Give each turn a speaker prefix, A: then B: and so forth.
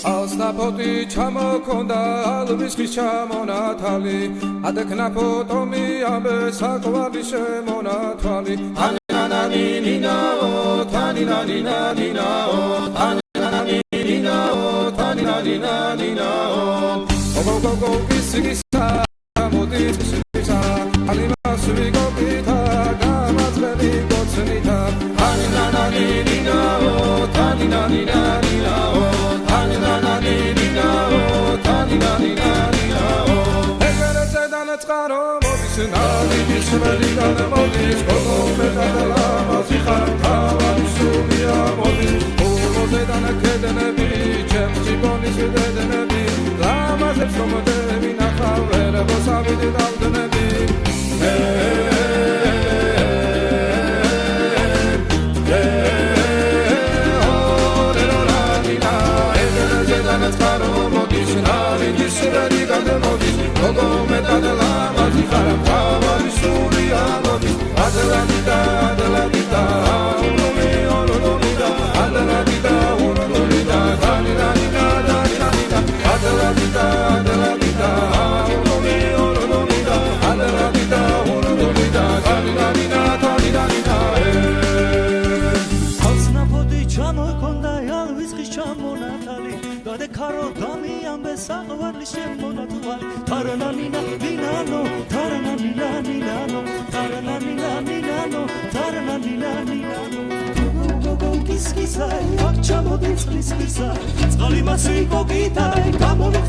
A: ალსნაფოთი ჩამოქონდა ალვისხის ჩამონათალი ადექნა ფოტომი ამბე საყვარლის შემონათვალი თანინანინინაო თანინანინანინაო თანინანინინაო თანინანინანინაო გოგოგოგო ისგისა მოდის ისგისა ალიმასვი გოგითა გამაძღენი გოცნითა თანინანინინაო თანინანინანინაო ეგრეზე დანაწყარო მოდის ნალიდის ველიდან მოდის გოგომეტადლა მაზიხარ თავარი სულია მოდის ულოზე დანაკედნები ჩემს ჯიგონის დედნები ლამაზებს რომ მინახავ ერებოს ავიდე დავდნები გოგომეტადლა მაზიხარ თავარი სულია მოდის ადლადიდა ადლადიდა ულომი ოლოლომიდა ადლადიდა ულოლომიდა დანიდანიდა დანიდანიდა ადლადიდა ადლადიდა ულომი ოლოლომიდა ადლადიდა ულოლომიდა დანიდანიდა დანიდანიდა
B: ალსნაფოთი ჩამოქონდა ალვისხის ჩამონათალი გადეკარო გამიამბე საყვარლის შემონათვალი tarananina ninano tarananina ninano tarananina ninano tarananina ninano gogo kiskisai akchamodis kiskisai წყალი მასი გოგითა გამოვე